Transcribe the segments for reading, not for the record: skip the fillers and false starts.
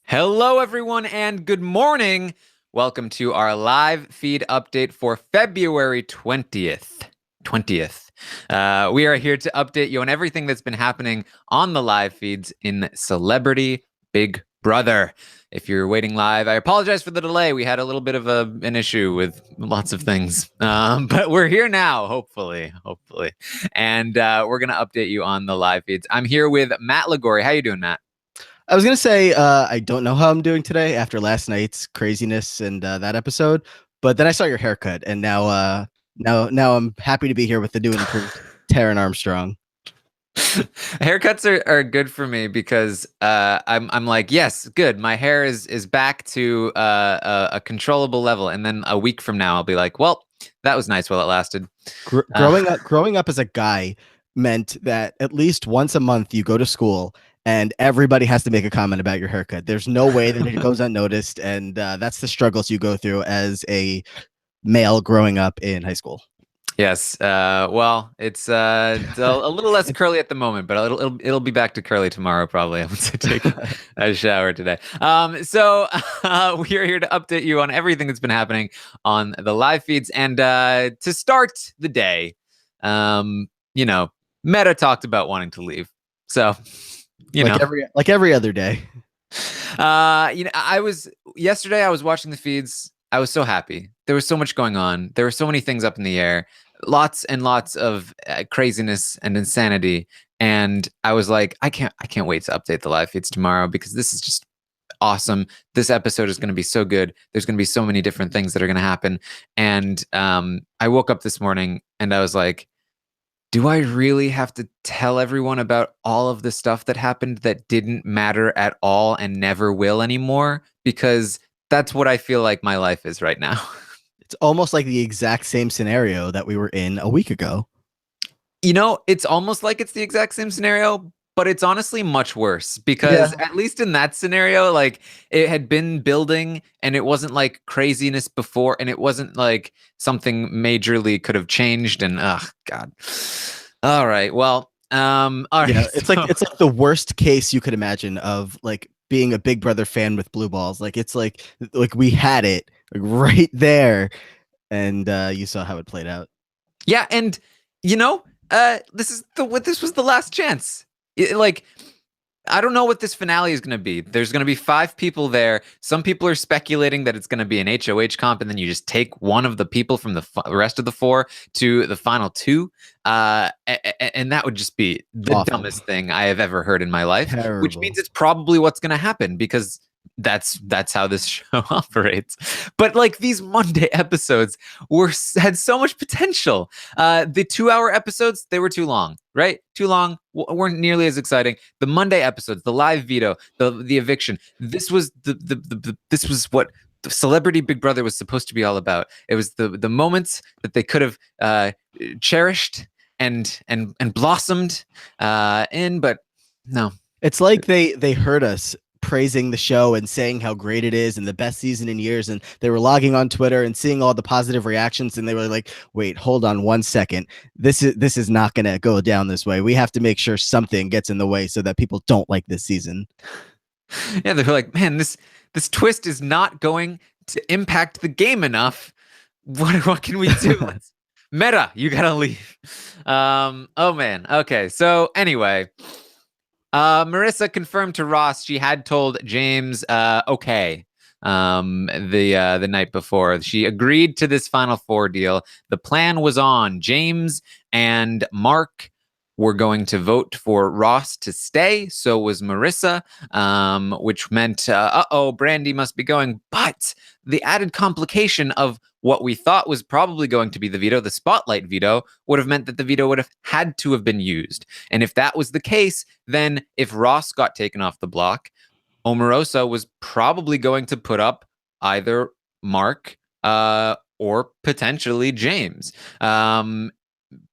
Hello, everyone, and good morning. Welcome to our live feed update for February 20th. We are here to update you on everything that's been happening on the live feeds in Celebrity Big Brother. If you're waiting live, I apologize for the delay. We had a little bit of an issue with lots of things, but we're here now, hopefully. And we're going to update you on the live feeds. I'm here with Matt Liguori. How you doing, Matt? I was gonna say I don't know how I'm doing today after last night's craziness and that episode, but then I saw your haircut, and now I'm happy to be here with the new and improved Taran Armstrong. Haircuts are good for me because I'm like, yes, good. My hair is back to a controllable level, and then a week from now I'll be like, well, that was nice while it lasted. Growing up as a guy meant that at least once a month you go to school and everybody has to make a comment about your haircut. There's no way that it goes unnoticed, and that's the struggles you go through as a male growing up in high school. Yes. Well, it's a little less curly at the moment, but it'll be back to curly tomorrow probably once I take a shower today. So we are here to update you on everything that's been happening on the live feeds, and to start the day, Meta talked about wanting to leave, so like every other day. I was watching the feeds. I was so happy. There was so much going on. There were so many things up in the air, lots and lots of craziness and insanity. And I was like, I can't wait to update the live feeds tomorrow because this is just awesome. This episode is going to be so good. There's going to be so many different things that are going to happen. And I woke up this morning and I was like, do I really have to tell everyone about all of the stuff that happened that didn't matter at all and never will anymore? Because that's what I feel like my life is right now. It's almost like the exact same scenario that we were in a week ago. It's almost like it's the exact same scenario, but it's honestly much worse because at least in that scenario, like it had been building and it wasn't like craziness before and it wasn't like something majorly could have changed and God. All right. Well, all right. Yeah, it's like the worst case you could imagine of like being a Big Brother fan with blue balls. Like it's like we had it like right there, and you saw how it played out. Yeah, and this was the last chance. Like, I don't know what this finale is going to be. There's going to be 5 people there. Some people are speculating that it's going to be an HOH comp, and then you just take one of the people from the rest of the 4 to the final 2. And that would just be the Awful. dumbest thing I have ever heard in my life. Terrible. Which means it's probably what's going to happen because that's how this show operates. But like these Monday episodes had so much potential. The 2-hour episodes, they were too long, right? Too long, weren't nearly as exciting. The Monday episodes, the live veto, the eviction, this was this was what the Celebrity Big Brother was supposed to be all about. It was the moments that they could have cherished and blossomed in, but no. It's like they heard us praising the show and saying how great it is and the best season in years, and they were logging on Twitter and seeing all the positive reactions, and they were like, wait, hold on 1 second, this is not gonna go down this way. We have to make sure something gets in the way so that people don't like this season. Yeah, they're like, man, this twist is not going to impact the game enough. What can we do? Meta, you gotta leave. Oh man. Okay, so anyway, Marissa confirmed to Ross she had told James okay the night before. She agreed to this final 4 deal. The plan was on. James and Mark were going to vote for Ross to stay. So was Marissa, which meant, Brandy must be going. But the added complication of what we thought was probably going to be the veto, the spotlight veto, would have meant that the veto would have had to have been used. And if that was the case, then if Ross got taken off the block, Omarosa was probably going to put up either Mark or potentially James.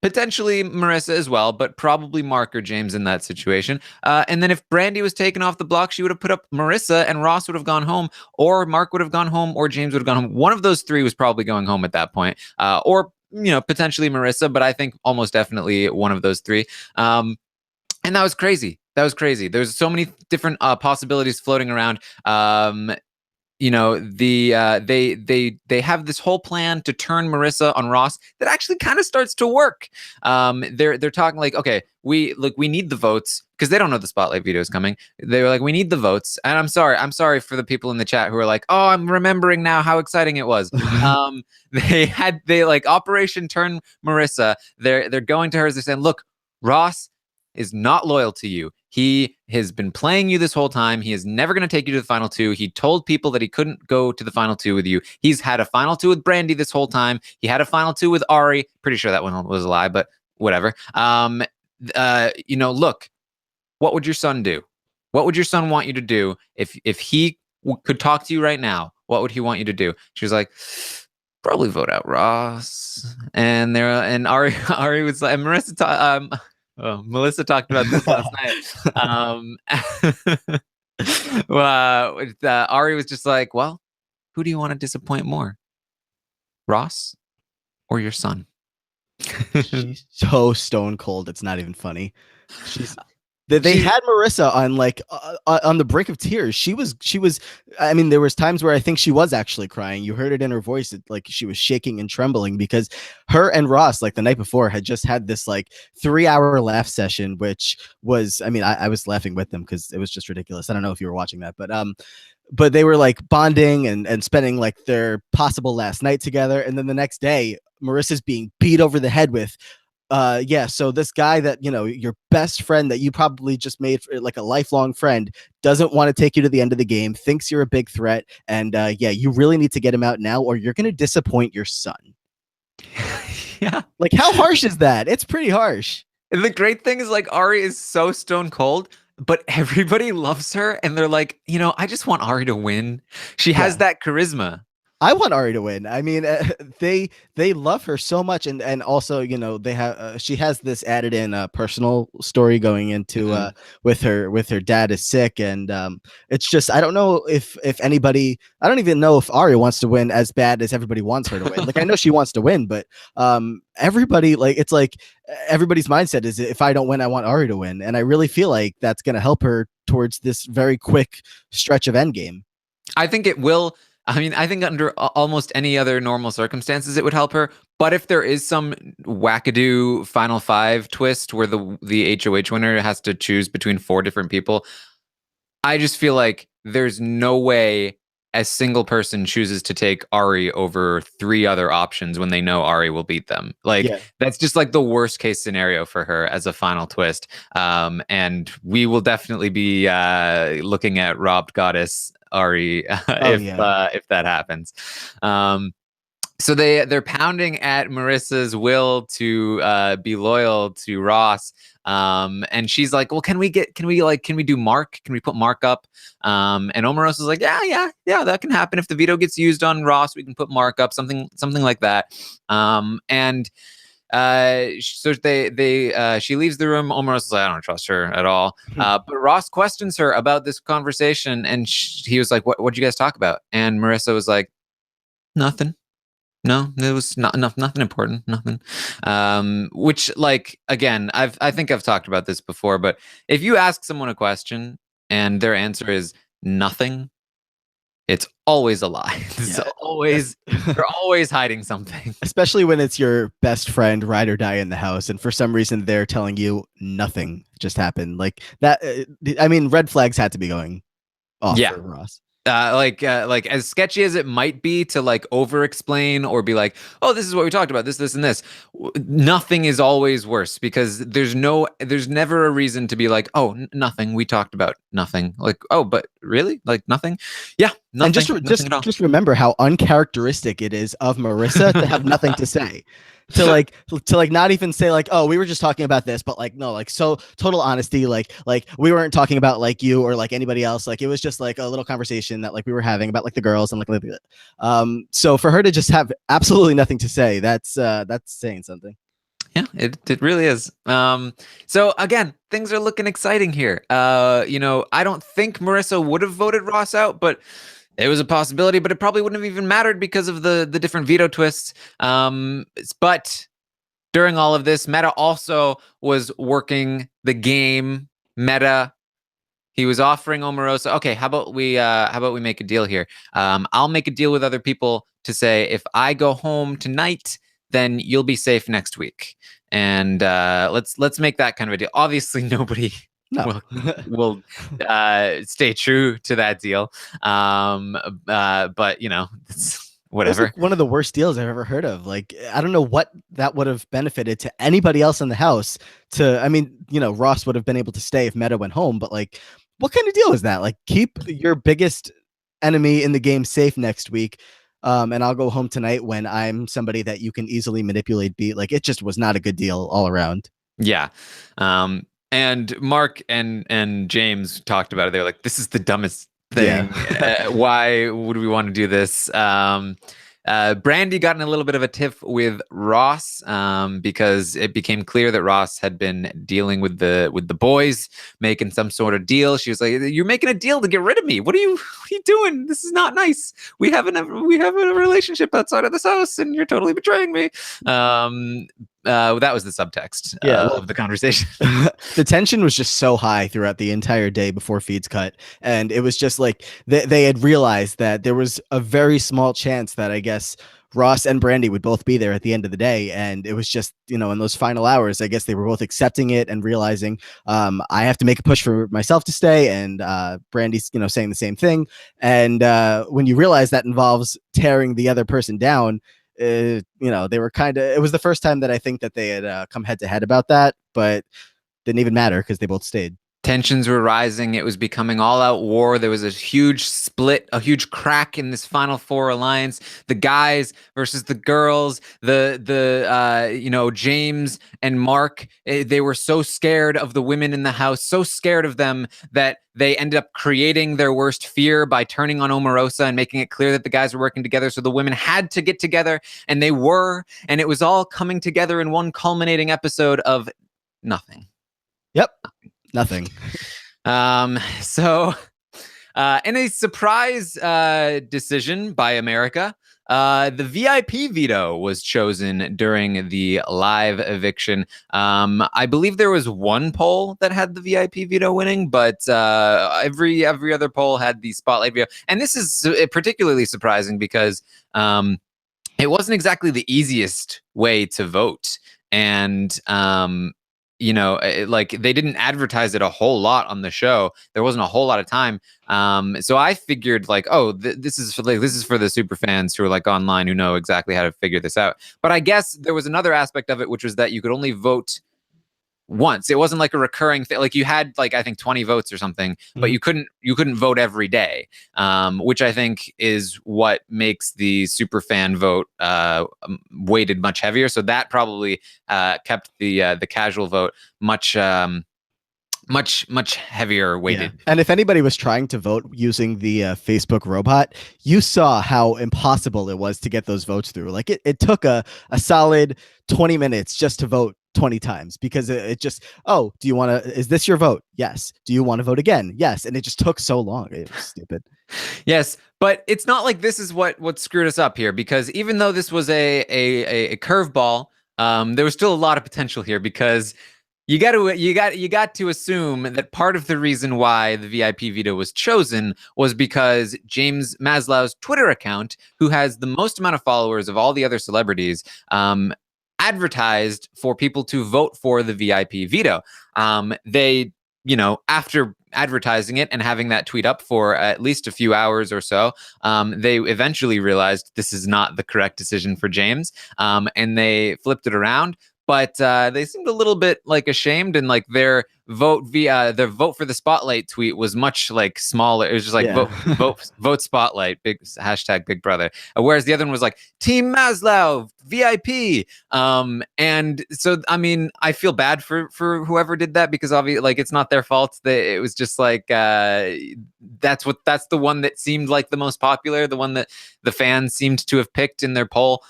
Potentially Marissa as well, but probably Mark or James in that situation. And then if Brandy was taken off the block, she would have put up Marissa and Ross would have gone home, or Mark would have gone home, or James would have gone home. One of those 3 was probably going home at that point, or potentially Marissa, but I think almost definitely one of those 3. And that was crazy. That was crazy. There's so many different possibilities floating around. You know, they have this whole plan to turn Marissa on Ross that actually kind of starts to work. They're talking like, okay, we need the votes because they don't know the spotlight video is coming. They were like, we need the votes, and I'm sorry for the people in the chat who are like, oh, I'm remembering now how exciting it was. They like Operation Turn Marissa. They're going to her. They're saying, look, Ross is not loyal to you. He has been playing you this whole time. He is never going to take you to the final two. He told people that he couldn't go to the final two with you. He's had a final two with Brandy this whole time. He had a final two with Ari. Pretty sure that one was a lie, but whatever. You know, look, what would your son do? What would your son want you to do if he could talk to you right now? What would he want you to do? She was like, probably vote out Ross. And Ari was like, and Marissa. Oh, Melissa talked about this last night. Ari was just like, well, who do you want to disappoint more? Ross or your son? She's so stone cold. It's not even funny. They had Marissa on like on the brink of tears. She was. I mean, there was times where I think she was actually crying. You heard it in her voice, like she was shaking and trembling because her and Ross, like the night before, had just had this like 3-hour laugh session, which was. I mean, I was laughing with them because it was just ridiculous. I don't know if you were watching that, but they were like bonding and spending like their possible last night together, and then the next day, Marissa's being beat over the head with. So this guy that, you know, your best friend that you probably just made like a lifelong friend doesn't want to take you to the end of the game, thinks you're a big threat, and you really need to get him out now or you're going to disappoint your son. Yeah. Like, how harsh is that? It's pretty harsh. And the great thing is, like, Ari is so stone cold, but everybody loves her, and they're like, you know, I just want Ari to win. She has that charisma. I want Ari to win. I mean, they love her so much, and also, you know, they have she has this added in personal story going into with her dad is sick, and it's just I don't know if anybody, I don't even know if Ari wants to win as bad as everybody wants her to win. Like, I know she wants to win, but everybody, like, it's like everybody's mindset is if I don't win, I want Ari to win, and I really feel like that's going to help her towards this very quick stretch of endgame. I think it will. I mean, I think under almost any other normal circumstances, it would help her. But if there is some wackadoo Final Five twist where the HOH winner has to choose between 4 different people, I just feel like there's no way a single person chooses to take Ari over 3 other options when they know Ari will beat them. Like, that's just like the worst case scenario for her as a final twist. And we will definitely be looking at Robbed Goddess Ari if that happens. So they're pounding at Marissa's will to be loyal to Ross. And she's like, well, can we do Mark? Can we put Mark up? And Omarosa's like, yeah, that can happen. If the veto gets used on Ross, we can put Mark up, something like that. So she leaves the room. Omarosa's like, I don't trust her at all. But Ross questions her about this conversation, and he was like, what'd you guys talk about? And Marissa was like, nothing. No, it was nothing important. Nothing. Which, like, again, I think I've talked about this before, but if you ask someone a question and their answer is nothing, it's always a lie. They're always hiding something. Especially when it's your best friend, ride or die in the house, and for some reason they're telling you nothing just happened. Like that. I mean, red flags had to be going off for Ross. Like as sketchy as it might be to like over explain or be like, oh, this is what we talked about, this and this, nothing is always worse because there's never a reason to be like, oh, nothing, we talked about nothing. Like, oh, but really, like nothing? Yeah, nothing. And just remember how uncharacteristic it is of Marissa to have nothing to say. To not even say like, oh, we were just talking about this, but like, no, like, so total honesty, like we weren't talking about like you or like anybody else, like it was just like a little conversation that like we were having about like the girls and like so for her to just have absolutely nothing to say, that's saying something. Yeah, it really is. So again, things are looking exciting here. You know, I don't think Marissa would have voted Ross out, but it was a possibility, but it probably wouldn't have even mattered because of the different veto twists. But during all of this, Meta also was working the game. Meta He was offering Omarosa, okay, how about we make a deal here? I'll make a deal with other people to say if I go home tonight, then you'll be safe next week. And let's make that kind of a deal. Obviously, nobody No. will stay true to that deal. But it's It was whatever. like one of the worst deals I've ever heard of. Like, I don't know what that would have benefited to anybody else in the house. I mean, Ross would have been able to stay if Meta went home, but like, what kind of deal is that? Like, keep your biggest enemy in the game safe next week. And I'll go home tonight when I'm somebody that you can easily manipulate, beat. Like, it just was not a good deal all around. Yeah. And Mark and James talked about it. They're like, this is the dumbest thing. Yeah. Why would we want to do this? Brandy got in a little bit of a tiff with Ross because it became clear that Ross had been dealing with the boys, making some sort of deal. She was like, "You're making a deal to get rid of me. What are you doing? This is not nice. We have a relationship outside of this house, and you're totally betraying me." That was the subtext of the conversation. The tension was just so high throughout the entire day before feeds cut. And it was just like they had realized that there was a very small chance that I guess Ross and Brandy would both be there at the end of the day. And it was just, in those final hours, I guess they were both accepting it and realizing I have to make a push for myself to stay. And Brandy's, saying the same thing. And when you realize that involves tearing the other person down, they were it was the first time that I think that they had come head to head about that, but didn't even matter because they both stayed. Tensions were rising. It was becoming all-out war. There was a huge split, a huge crack in this Final Four alliance. The guys versus the girls. James and Mark. They were so scared of the women in the house, so scared of them that they ended up creating their worst fear by turning on Omarosa and making it clear that the guys were working together. So the women had to get together, and they were, and it was all coming together in one culminating episode of nothing. Yep. Nothing. So, in a surprise decision by America, the VIP veto was chosen during the live eviction. I believe there was one poll that had the VIP veto winning, but every other poll had the spotlight veto. And this is particularly surprising because it wasn't exactly the easiest way to vote. And like they didn't advertise it a whole lot on the show. There wasn't a whole lot of time. So I figured like, oh, this is for the super fans who are like online who know exactly how to figure this out. But I guess there was another aspect of it, which was that you could only vote once. It wasn't like a recurring thing. Like you had like I think 20 votes or something, but you couldn't vote every day, which I think is what makes the super fan vote weighted much heavier. So that probably kept the casual vote much heavier weighted. Yeah. And if anybody was trying to vote using the Facebook robot, you saw how impossible it was to get those votes through. Like it took a solid 20 minutes just to vote 20 times because it just, oh, do you want to, is this your vote? Yes. Do you want to vote again? Yes. And it just took so long. It was stupid. Yes, but it's not like this is what screwed us up here, because even though this was a curveball, there was still a lot of potential here, because you got to assume that part of the reason why the VIP veto was chosen was because James Maslow's Twitter account, who has the most amount of followers of all the other celebrities, advertised for people to vote for the VIP veto. They, after advertising it and having that tweet up for at least a few hours or so, they eventually realized this is not the correct decision for James, and they flipped it around. But they seemed a little bit like ashamed, and like their vote for the spotlight tweet was much like smaller. It was just like vote spotlight, big hashtag Big Brother. Whereas the other one was like Team Maslow VIP. And so I mean, I feel bad for whoever did that, because obviously like it's not their fault. It was just like that's the one that seemed like the most popular, the one that the fans seemed to have picked in their poll.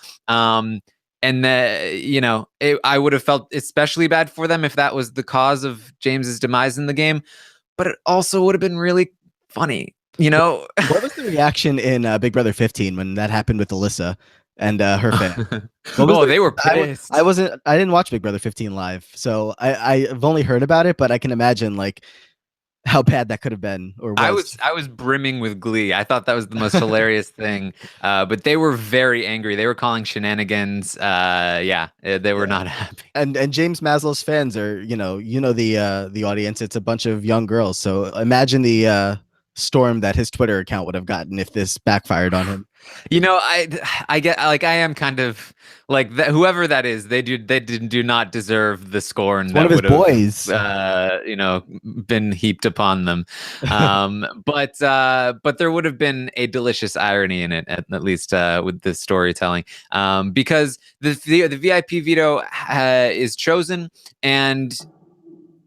And I would have felt especially bad for them if that was the cause of James's demise in the game. But it also would have been really funny, What was the reaction in Big Brother 15 when that happened with Alyssa and her fan? They were pissed. I didn't watch Big Brother 15 live, so I've only heard about it, but I can imagine like how bad that could have been or was. I was brimming with glee. I thought that was the most hilarious thing. But they were very angry. They were calling shenanigans. Yeah, they were Yeah. not happy. And James Maslow's fans are, the audience, it's a bunch of young girls. So imagine the storm that his Twitter account would have gotten if this backfired on him. I get like I am kind of like that. Whoever that is, do not deserve the scorn It's one that of his would have boys. been heaped upon them. But there would have been a delicious irony in it, at least with the storytelling, because the VIP veto is chosen, and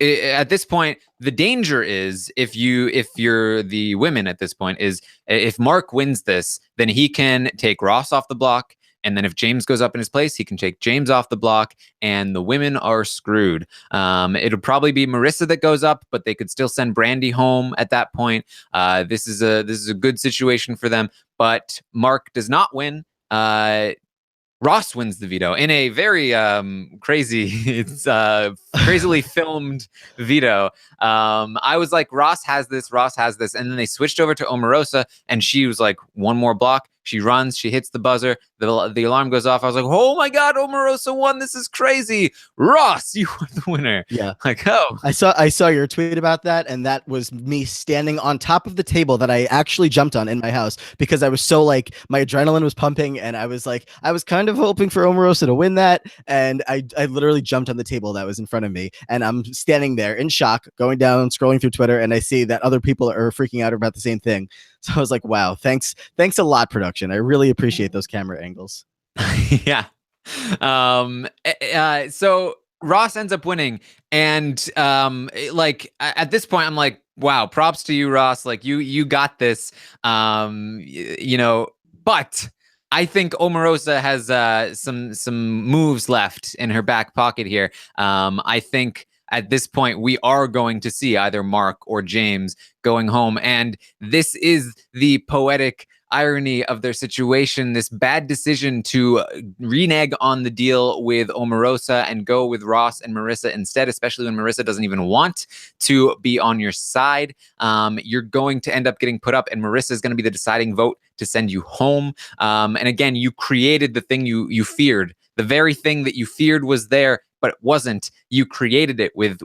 at this point the danger is if you're the women at this point is if Mark wins this, then he can take Ross off the block, and then if James goes up in his place, he can take James off the block, and the women are screwed. It'll probably be Marissa that goes up, but they could still send Brandy home at that point. This is a good situation for them, but Mark does not win. Ross wins the veto in a very crazy, it's crazily filmed veto. I was like, Ross has this, and then they switched over to Omarosa, and she was like, one more block. She runs, she hits the buzzer, the alarm goes off. I was like, oh my God, Omarosa won. This is crazy. Ross, you are the winner. Yeah. Like, oh. I saw your tweet about that, and that was me standing on top of the table that I actually jumped on in my house because I was so like my adrenaline was pumping, and I was kind of hoping for Omarosa to win that, and I literally jumped on the table that was in front of me, and I'm standing there in shock, going down, scrolling through Twitter, and I see that other people are freaking out about the same thing. So I was like, wow, thanks a lot, production. I really appreciate those camera angles. Yeah. So Ross ends up winning, and like at this point I'm like, wow, props to you, Ross. Like you got this. But I think Omarosa has some moves left in her back pocket here. I think at this point we are going to see either Mark or James going home, and this is the poetic irony of their situation, this bad decision to renege on the deal with Omarosa and go with Ross and Marissa instead, especially when Marissa doesn't even want to be on your side. You're going to end up getting put up, and Marissa is going to be the deciding vote to send you home. And again, you created the thing you feared. The very thing that you feared was there, but it wasn't. You created it with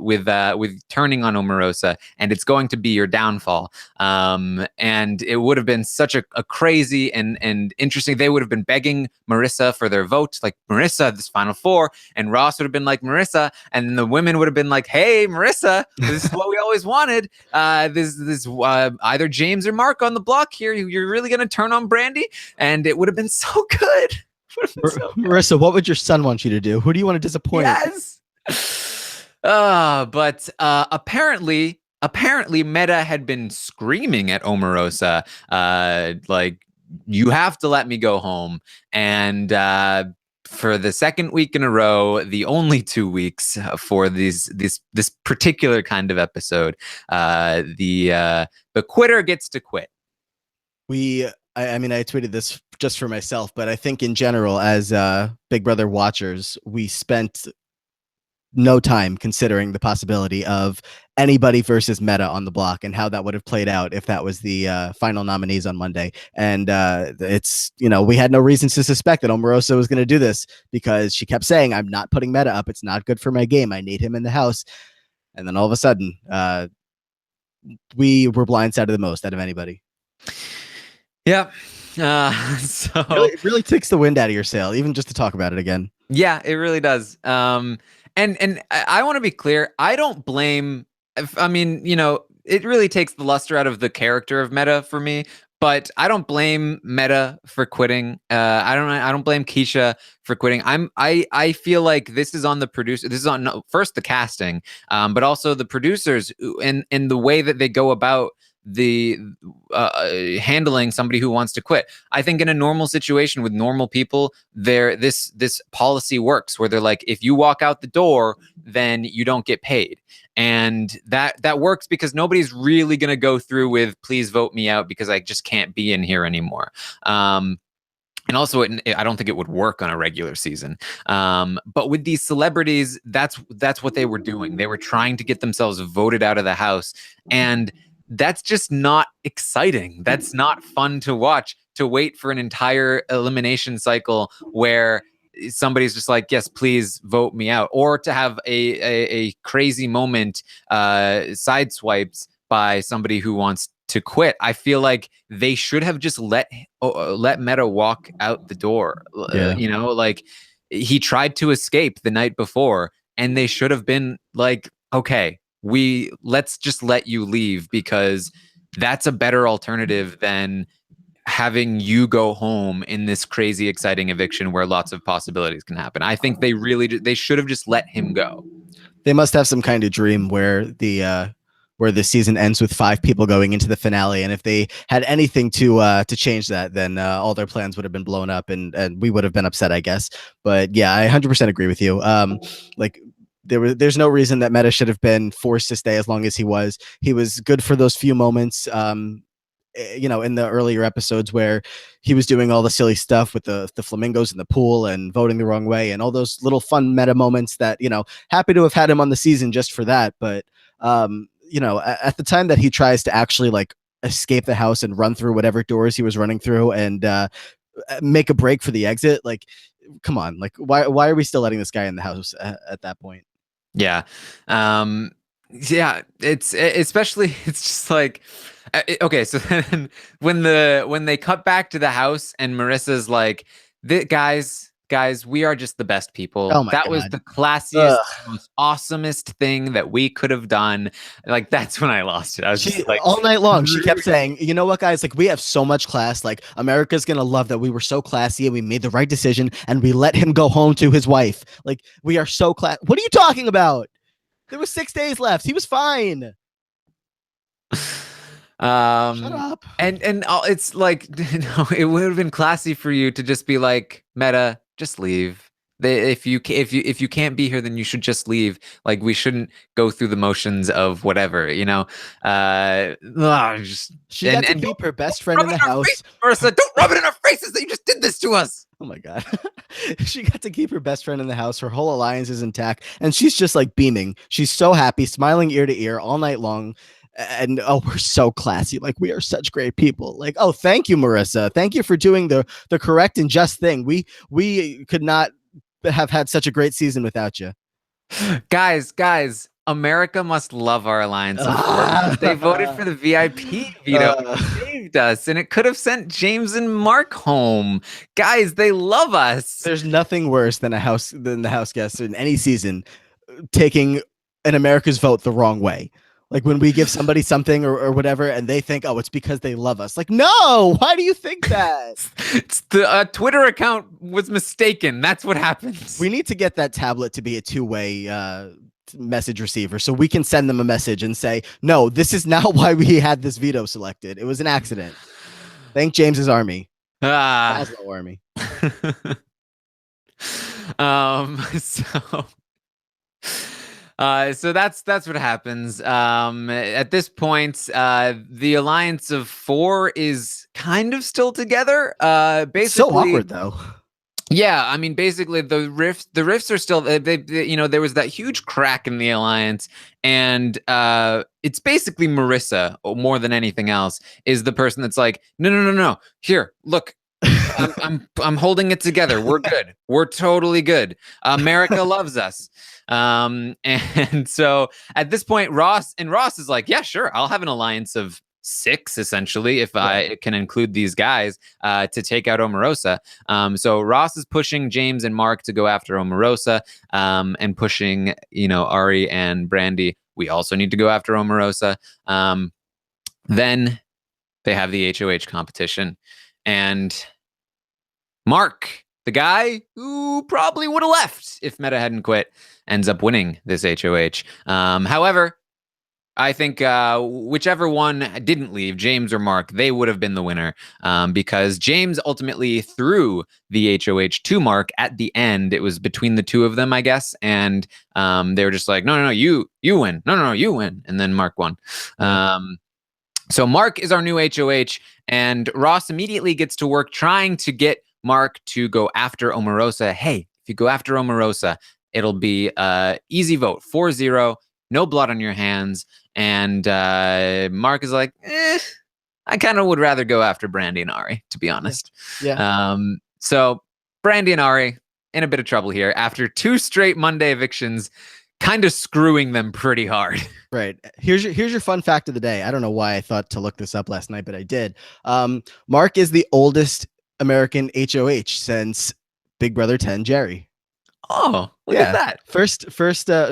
turning on Omarosa, and it's going to be your downfall. And it would have been such a crazy and interesting. They would have been begging Marissa for their vote, like, Marissa, this final four, and Ross would have been like, Marissa, and the women would have been like, hey, Marissa, this is what we always wanted. This either James or Mark on the block here. You're really gonna turn on Brandy, and it would have been so good. Marissa, what would your son want you to do? Who do you want to disappoint? Yes. But apparently Meta had been screaming at Omarosa, like, you have to let me go home. And for the second week in a row, the only 2 weeks for this particular kind of episode, the quitter gets to quit. I mean, I tweeted this just for myself, but I think in general, as Big Brother watchers, we spent no time considering the possibility of anybody versus Meta on the block and how that would have played out if that was the final nominees on Monday. And it's, we had no reasons to suspect that Omarosa was going to do this because she kept saying, I'm not putting Meta up. It's not good for my game. I need him in the house. And then all of a sudden, we were blindsided the most out of anybody. Yeah. So it really takes the wind out of your sail, even just to talk about it again. Yeah, it really does. And I want to be clear. I don't blame. I mean, it really takes the luster out of the character of Meta for me. But I don't blame Meta for quitting. I don't blame Keisha for quitting. I feel like this is on the producer. This is on first the casting, but also the producers and the way that they go about the handling somebody who wants to quit. I think in a normal situation with normal people, this policy works where they're like, if you walk out the door, then you don't get paid. And that works because nobody's really going to go through with, please vote me out because I just can't be in here anymore. and also I don't think it would work on a regular season. But with these celebrities, that's what they were doing. They were trying to get themselves voted out of the house, and that's just not exciting. That's not fun to watch. To wait for an entire elimination cycle where somebody's just like, yes, please vote me out, or to have a crazy moment side swipes by somebody who wants to quit. I feel like they should have just let Meta walk out the door. Yeah. You know, like he tried to escape the night before, and they should have been like, okay, let's just let you leave, because that's a better alternative than having you go home in this crazy exciting eviction where lots of possibilities can happen. I think they should have just let him go. They must have some kind of dream where the season ends with 5 people going into the finale, and if they had anything to change that, then all their plans would have been blown up, and we would have been upset, I guess. But yeah, I 100% agree with you. Like there's no reason that Meta should have been forced to stay as long as he was. He was good for those few moments. You know, in the earlier episodes where he was doing all the silly stuff with the flamingos in the pool and voting the wrong way and all those little fun meta moments that, you know, happy to have had him on the season just for that. But, you know, at the time that he tries to actually like escape the house and run through whatever doors he was running through and make a break for the exit, like, come on, like, why are we still letting this guy in the house at that point? Yeah. Yeah, it's especially it's just like okay, so then when they cut back to the house and Marissa's like, guys, we are just the best Oh people. my That was God. the classiest, most awesomest thing that we could have done. Like that's when I lost it. I was She just like, all night long she kept saying, you know what, guys, like we have so much class, like America's gonna love that we were so classy and we made the right decision and we let him go home to his wife. Like we are so class. What are you talking about? There was 6 days left. He was fine. Shut up. and it's like it would have been classy for you to just be like, Meta, just leave. If you can't be here, then you should just leave. Like we shouldn't go through the motions of whatever, you know. Just She got to and keep her best don't friend rub in it the in our house. face, Marissa. Don't rub it in our faces that you just did this to us. Oh my God. She got to keep her best friend in the house. Her whole alliance is intact. And she's just like beaming. She's so happy, smiling ear to ear all night long. And oh, we're so classy. Like we are such great people. Like, oh, thank you, Marissa. Thank you for doing the correct and just thing. We could not have had such a great season without you. Guys, America must love our alliance of four. They voted for the VIP veto, which saved us, and it could have sent James and Mark home. Guys, they love us. There's nothing worse than the house guests in any season taking an America's vote the wrong way. Like when we give somebody something or whatever, and they think, oh, it's because they love us. Like, no, why do you think that? It's the Twitter account was mistaken. That's what happens. We need to get that tablet to be a two-way message receiver so we can send them a message and say, no, this is not why we had this veto selected. It was an accident. Thank James's army. Laszlo army. So that's what happens. At this point, the alliance of four is kind of still together. Basically, so awkward though. Yeah, I mean, basically the rifts are still they you know, there was that huge crack in the alliance, and it's basically Marissa more than anything else is the person that's like, no, here, look. I'm holding it together. We're good. We're totally good. America loves us. And so at this point, Ross is like, yeah, sure, I'll have an alliance of 6 essentially if I can include these guys to take out Omarosa. So Ross is pushing James and Mark to go after Omarosa, and pushing, you know, Ari and Brandy. We also need to go after Omarosa. Then they have the HOH competition, and Mark, the guy who probably would have left if Meta hadn't quit, ends up winning this HOH. However, I think whichever one didn't leave, James or Mark, they would have been the winner, because James ultimately threw the HOH to Mark at the end. It was between the two of them, I guess, and they were just like, no, you win. No, you win. And then Mark won. So Mark is our new HOH, and Ross immediately gets to work trying to get Mark to go after Omarosa. Hey, if you go after Omarosa, it'll be easy vote, 4-0, no blood on your hands. And Mark is like, I kind of would rather go after Brandy and Ari, to be honest. Yeah. So Brandy and Ari in a bit of trouble here after 2 straight Monday evictions, kind of screwing them pretty hard. Right. Here's your fun fact of the day. I don't know why I thought to look this up last night, but I did. Mark is the oldest American HOH since Big Brother 10 Jerry. Oh, look at that.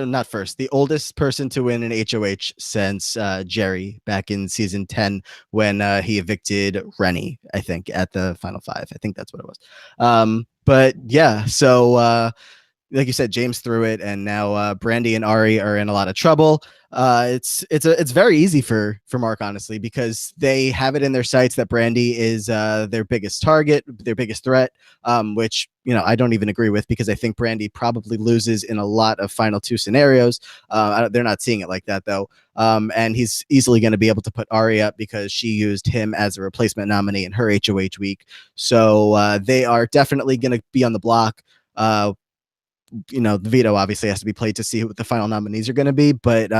Not first, the oldest person to win an HOH since Jerry back in season 10 when he evicted Rennie, I think, at the final 5. I think that's what it was. But yeah, so like you said, James threw it, and now Brandy and Ari are in a lot of trouble. It's very easy for Mark, honestly, because they have it in their sights that Brandy is their biggest target, their biggest threat, which I don't even agree with, because I think Brandy probably loses in a lot of final 2 scenarios. They're not seeing it like that though, and he's easily going to be able to put Ari up because she used him as a replacement nominee in her HOH week. So they are definitely going to be on the block. The veto obviously has to be played to see what the final nominees are going to be. But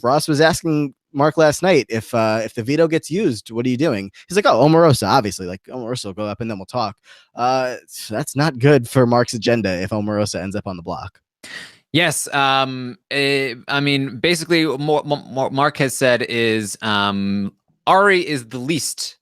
Ross was asking Mark last night if the veto gets used, what are you doing? He's like, oh, Omarosa, obviously. Like, Omarosa will go up and then we'll talk. That's not good for Mark's agenda if Omarosa ends up on the block. Yes. I mean, basically, what Mark has said is Ari is the least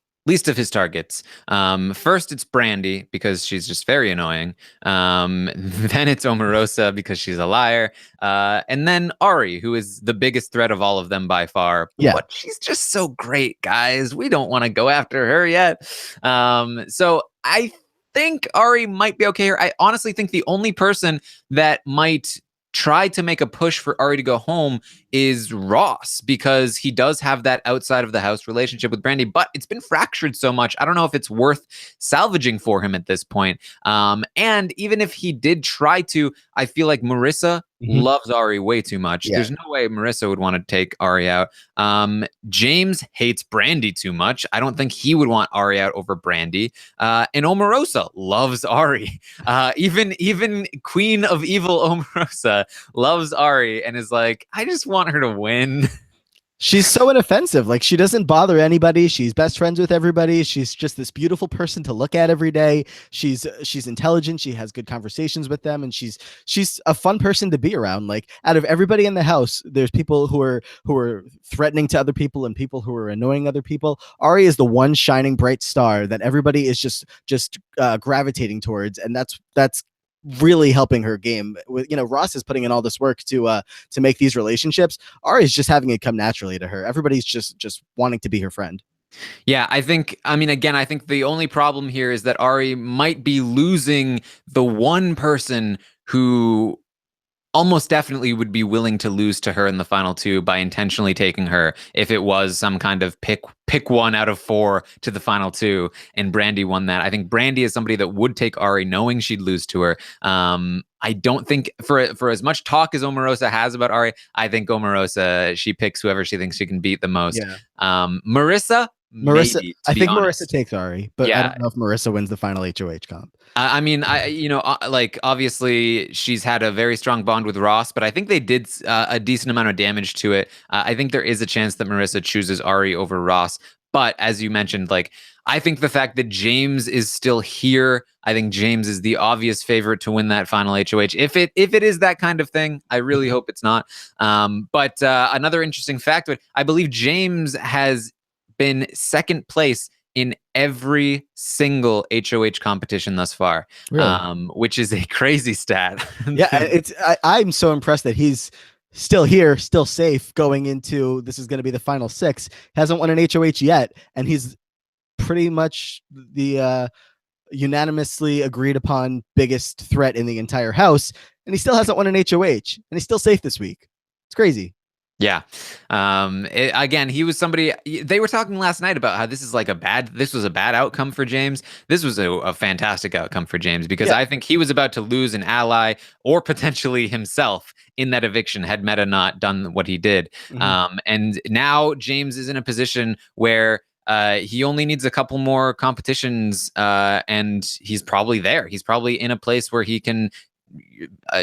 of his targets. First, it's Brandy because she's just very annoying. Then it's Omarosa because she's a liar. And then Ari, who is the biggest threat of all of them by far. Yeah. But she's just so great, guys. We don't want to go after her yet. So I think Ari might be okay here. I honestly think the only person that might try to make a push for Ari to go home is Ross, because he does have that outside of the house relationship with Brandy, but it's been fractured so much. I don't know if it's worth salvaging for him at this point. And even if he did try to, I feel like Marissa loves Ari way too much. Yeah. There's no way Marissa would want to take Ari out. James hates Brandy too much. I don't think he would want Ari out over Brandy. And Omarosa loves Ari. Even Queen of Evil Omarosa loves Ari and is like, I just want her to win. She's so inoffensive. Like, she doesn't bother anybody. She's best friends with everybody. She's just this beautiful person to look at every day. She's intelligent. She has good conversations with them, and she's a fun person to be around. Like, out of everybody in the house, there's people who are threatening to other people and people who are annoying other people. Ari is the one shining bright star that everybody is just gravitating towards, and that's really helping her game. Ross is putting in all this work to make these relationships. Ari is just having it come naturally to her. Everybody's just wanting to be her friend. Yeah, I think the only problem here is that Ari might be losing the one person who almost definitely would be willing to lose to her in the final 2 by intentionally taking her if it was some kind of pick 1 out of 4 to the final 2, and Brandy won that. I think Brandy is somebody that would take Ari knowing she'd lose to her. I don't think for as much talk as Omarosa has about Ari, I think Omarosa, she picks whoever she thinks she can beat the most. Yeah. Marissa, maybe, I think Marissa takes Ari, but yeah. I don't know if Marissa wins the final HOH comp. I mean, like, obviously she's had a very strong bond with Ross, but I think they did a decent amount of damage to it. I think there is a chance that Marissa chooses Ari over Ross. But as you mentioned, like, I think the fact that James is still here, I think James is the obvious favorite to win that final HOH. If it is that kind of thing, I really hope it's not. But another interesting fact, I believe James has been second place in every single HOH competition thus far, really? Which is a crazy stat. Yeah, I'm so impressed that he's still here, still safe going into this is going to be the final 6. Hasn't won an HOH yet, and he's pretty much the unanimously agreed upon biggest threat in the entire house, and he still hasn't won an HOH, and he's still safe this week. It's crazy. Yeah. Again, he was somebody, they were talking last night about how this was a bad outcome for James. This was a fantastic outcome for James, because I think he was about to lose an ally or potentially himself in that eviction had Meta not done what he did. And now James is in a position where he only needs a couple more competitions, and he's probably there. He's probably in a place where he can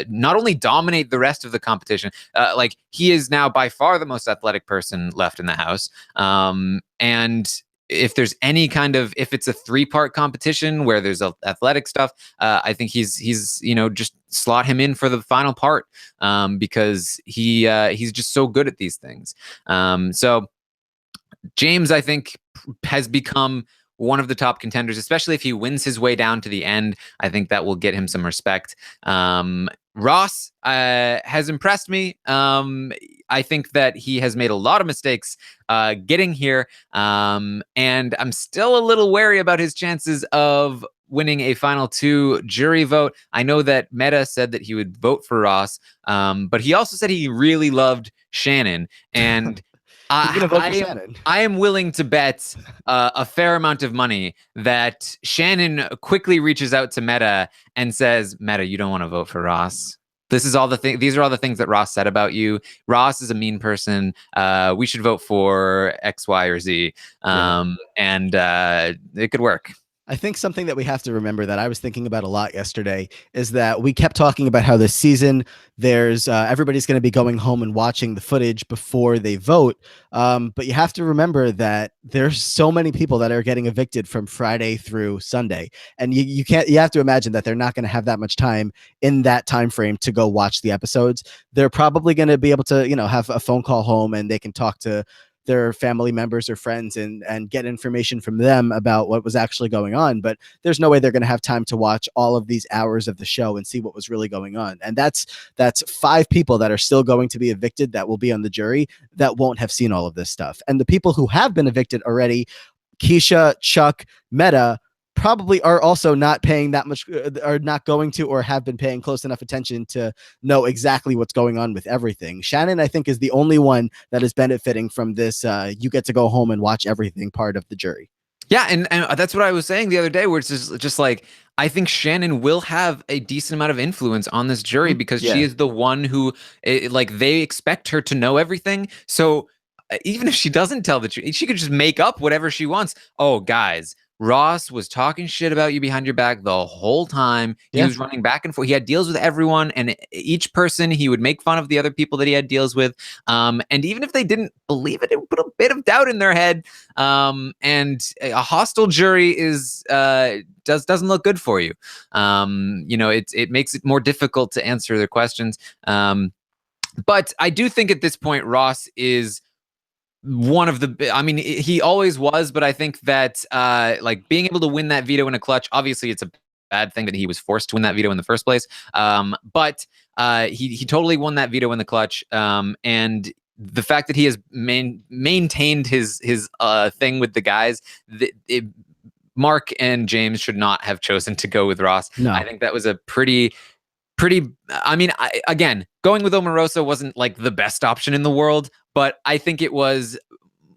not only dominate the rest of the competition, like he is now by far the most athletic person left in the house. And if there's any kind of, if it's a 3-part competition where there's athletic stuff, I think he's just slot him in for the final part, because he's just so good at these things. So James, I think, has become one of the top contenders, especially if he wins his way down to the end. I think that will get him some respect. Ross has impressed me. I think that he has made a lot of mistakes getting here, and I'm still a little wary about his chances of winning a final 2 jury vote. I know that Meta said that he would vote for Ross, but he also said he really loved Shannon, and He's gonna vote for I am Shannon. I am willing to bet a fair amount of money that Shannon quickly reaches out to Meta and says, "Meta, you don't want to vote for Ross. These are all the things that Ross said about you. Ross is a mean person. We should vote for X, Y, or Z." And it could work. I think something that we have to remember that I was thinking about a lot yesterday is that we kept talking about how this season there's everybody's going to be going home and watching the footage before they vote. But you have to remember that there's so many people that are getting evicted from Friday through Sunday, and you have to imagine that they're not going to have that much time in that time frame to go watch the episodes. They're probably going to be able to have a phone call home and they can talk to their family members or friends and get information from them about what was actually going on. But there's no way they're going to have time to watch all of these hours of the show and see what was really going on. And that's 5 people that are still going to be evicted that will be on the jury that won't have seen all of this stuff. And the people who have been evicted already, Keisha, Chuck, Meta, probably are also not paying that much, are not going to, or have been paying close enough attention to know exactly what's going on with everything. Shannon, I think, is the only one that is benefiting from this. You get to go home and watch everything part of the jury. Yeah, and that's what I was saying the other day, where it's just like, I think Shannon will have a decent amount of influence on this jury because she is the one who, like, they expect her to know everything. So even if she doesn't tell the truth, she could just make up whatever she wants. Oh, guys, Ross was talking shit about you behind your back the whole time. He was running back and forth. He had deals with everyone, and each person he would make fun of the other people that he had deals with. And even if they didn't believe it, it would put a bit of doubt in their head. And a hostile jury doesn't look good for you. It makes it more difficult to answer their questions. But I do think at this point Ross is one of the, I mean, he always was, but I think that like being able to win that veto in a clutch, obviously it's a bad thing that he was forced to win that veto in the first place. But he totally won that veto in the clutch. And the fact that he has maintained his thing with the guys, Mark and James should not have chosen to go with Ross. No. I think that was a pretty, I mean, again, going with Omarosa wasn't like the best option in the world, but I think it was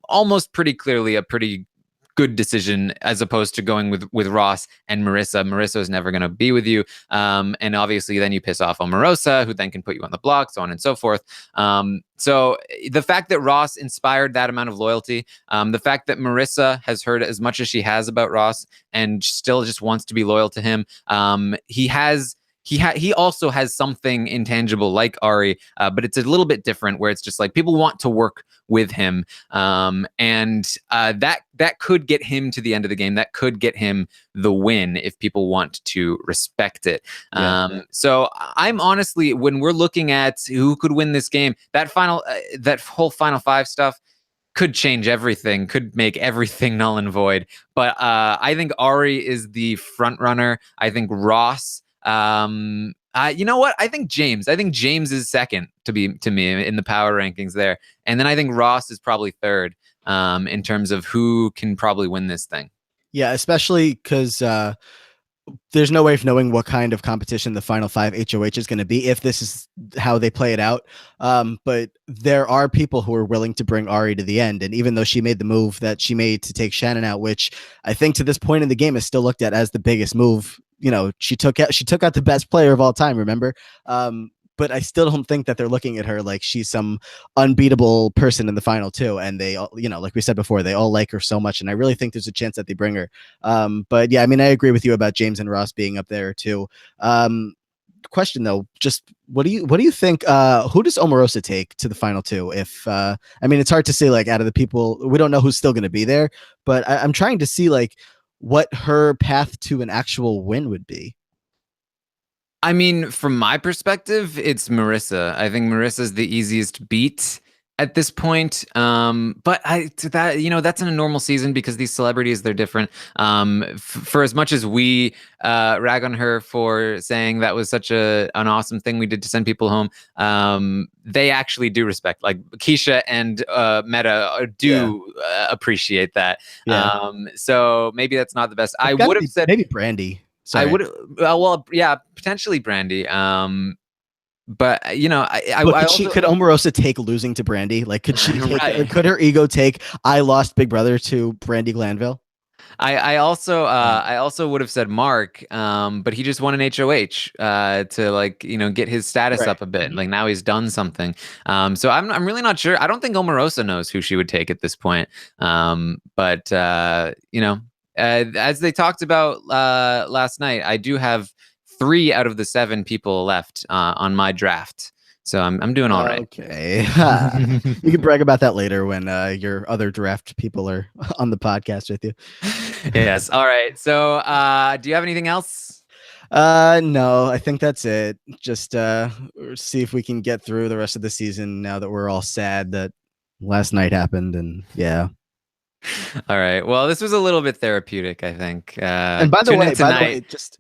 almost pretty clearly a pretty good decision as opposed to going with Ross and Marissa. Marissa is never going to be with you. And obviously then you piss off Omarosa, who then can put you on the block, so on and so forth. So the fact that Ross inspired that amount of loyalty, the fact that Marissa has heard as much as she has about Ross and still just wants to be loyal to him, he also has something intangible like Ari, but it's a little bit different where it's just like people want to work with him. And that could get him to the end of the game. That could get him the win if people want to respect it. So I'm honestly, when we're looking at who could win this game, that whole final 5 stuff could change everything, could make everything null and void. But I think Ari is the front runner. I think Ross, you know what? I think James is second to me in the power rankings there. And then I think Ross is probably third in terms of who can probably win this thing. Yeah, especially because there's no way of knowing what kind of competition the final 5 HOH is going to be if this is how they play it out. But there are people who are willing to bring Ari to the end. And even though she made the move that she made to take Shannon out, which I think to this point in the game is still looked at as the biggest move, she took out the best player of all time, remember? but I still don't think that they're looking at her like she's some unbeatable person in the final two. And they all, like we said before, they all like her so much, and I really think there's a chance that they bring her. But yeah, I mean, I agree with you about James and Ross being up there too. Question though, just what do you think? Who does Omarosa take to the final two? If I mean, it's hard to say, like, out of the people, we don't know who's still going to be there, but I'm trying to see like what her path to an actual win would be. I mean, from my perspective, it's Marissa. I think Marissa's the easiest beat at this point. But that's in a normal season because these celebrities, they're different. For as much as we rag on her for saying that was such an awesome thing we did to send people home, they actually do respect. Like Keisha and Meta do appreciate that. Yeah. So maybe that's not the best. I would have said maybe Brandy. I Sorry. would, well, yeah, potentially Brandy. But But I could Omarosa take losing to Brandy? Like, could she take? Right. Could her ego take? I lost Big Brother to Brandy Glanville. I also would have said Mark, but he just won an HOH to, like, get his status up a bit. Like, now he's done something. So I'm really not sure. I don't think Omarosa knows who she would take at this point. But as they talked about last night, I do have 3 out of the 7 people left on my draft. So I'm doing all right. Okay. You can brag about that later when your other draft people are on the podcast with you. Yes. All right. So do you have anything else? No, I think that's it. Just see if we can get through the rest of the season now that we're all sad that last night happened. And yeah. All right. Well, this was a little bit therapeutic, I think. And by the way, just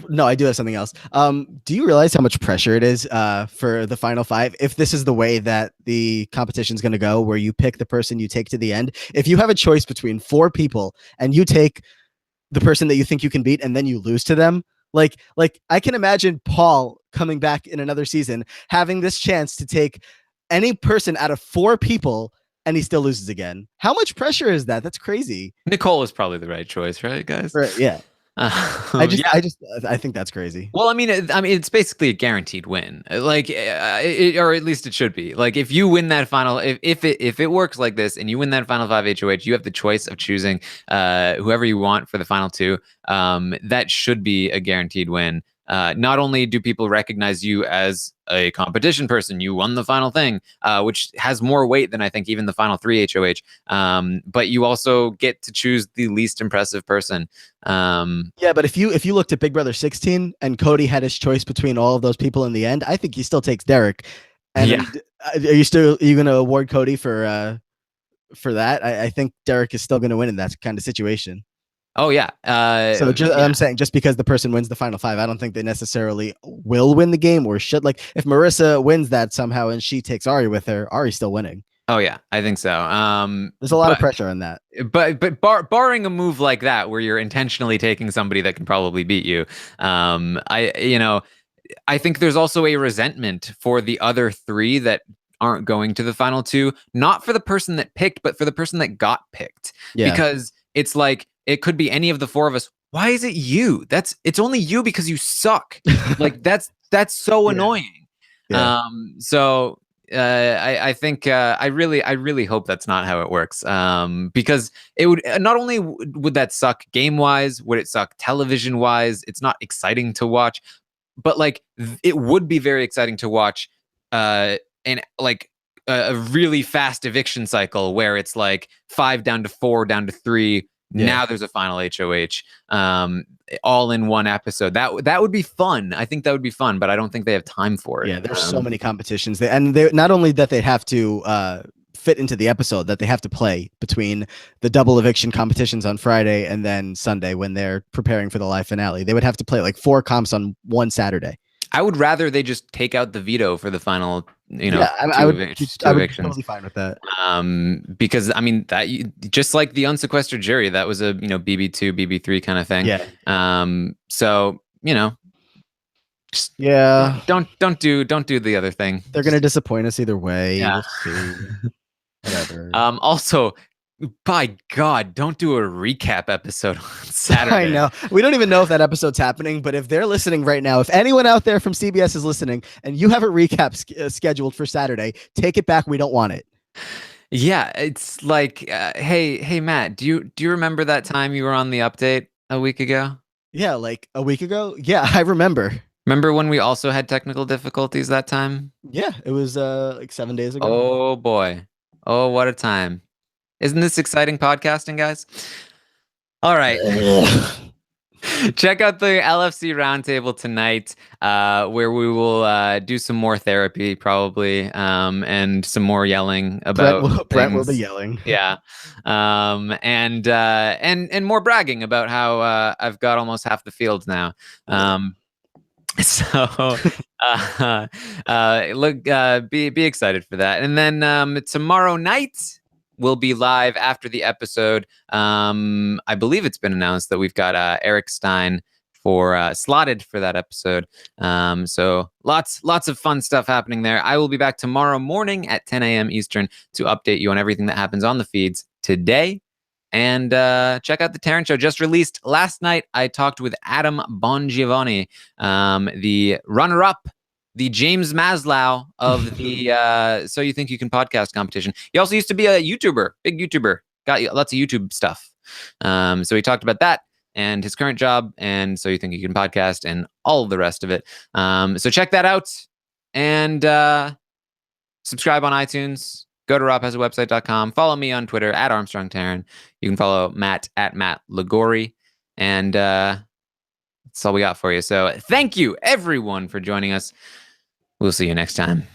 no, I do have something else. Do you realize how much pressure it is for the final 5? If this is the way that the competition is going to go, where you pick the person you take to the end, if you have a choice between 4 people and you take the person that you think you can beat and then you lose to them, like I can imagine Paul coming back in another season having this chance to take any person out of 4 people and he still loses again. How much pressure is that? That's crazy. Nicole is probably the right choice, right, guys? Right, yeah. I think that's crazy. Well, I mean, it's basically a guaranteed win, like, or at least it should be. Like, if you win that final, if it works like this, and you win that final 5 HOH, you have the choice of choosing whoever you want for the final 2. That should be a guaranteed win. Not only do people recognize you as a competition person, you won the final thing, which has more weight than I think even the final 3 HOH. But you also get to choose the least impressive person. Yeah, but if you looked at Big Brother 16 and Cody had his choice between all of those people in the end, I think he still takes Derek. And are you going to award Cody for that? I think Derek is still going to win in that kind of situation. Oh yeah. I'm saying, just because the person wins the final 5, I don't think they necessarily will win the game or should. Like, if Marissa wins that somehow and she takes Ari with her, Ari's still winning. Oh yeah, I think so. There's a lot of pressure on that. But barring a move like that where you're intentionally taking somebody that can probably beat you, I think there's also a resentment for the other 3 that aren't going to the final 2, not for the person that picked, but for the person that got picked. Yeah. Because it's like, it could be any of the 4 of us. Why is it you? It's only you because you suck. Like, that's so annoying. Yeah. I think I really hope that's not how it works. Because it would not only would that suck game wise, would it suck television wise? It's not exciting to watch, but like it would be very exciting to watch. And like a really fast eviction cycle where it's like 5 down to 4 down to 3. Yeah. Now there's a final HOH, all in one episode. That would be fun. I think that would be fun, but I don't think they have time for it. Yeah, there's so many competitions, they not only that they have to fit into the episode, that they have to play between the double eviction competitions on Friday and then Sunday when they're preparing for the live finale. They would have to play like 4 comps on one Saturday. I would rather they just take out the veto for the final, I would be totally fine with that. Because I mean that just like the unsequestered jury, that was a BB2, BB3 kind of thing. Yeah. So just don't do the other thing. They're gonna disappoint us either way. Yeah. We'll see. Whatever. Also, By God, don't do a recap episode on Saturday. I know. We don't even know if that episode's happening, but if they're listening right now, if anyone out there from CBS is listening and you have a recap scheduled for Saturday, take it back. We don't want it. Yeah, it's like, hey, Matt, do you remember that time you were on the update a week ago? Yeah, like a week ago. Yeah, I remember. Remember when we also had technical difficulties that time? Yeah, it was like 7 days ago. Oh boy. Oh, what a time. Isn't this exciting podcasting, guys? All right. Check out the LFC roundtable tonight, where we will do some more therapy, probably, and some more yelling about Brent will be things. yelling. Yeah, and more bragging about how I've got almost half the field now. So look, be excited for that. And then tomorrow night we'll be live after the episode. I believe it's been announced that we've got Eric Stein for slotted for that episode. So lots of fun stuff happening there. I will be back tomorrow morning at 10 a.m. Eastern to update you on everything that happens on the feeds today. And check out the Taran Show. Just released last night. I talked with Adam Bongiovanni, the runner-up, the James Maslow of the So You Think You Can podcast competition. He also used to be a YouTuber, big YouTuber. Got lots of YouTube stuff. So he talked about that and his current job, and So You Think You Can podcast, and all of the rest of it. So check that out, and subscribe on iTunes. Go to RHAP-ups.website.com. Follow me on Twitter at Armstrong Taran. You can follow Matt at Matt Liguori. And that's all we got for you. So thank you, everyone, for joining us. We'll see you next time.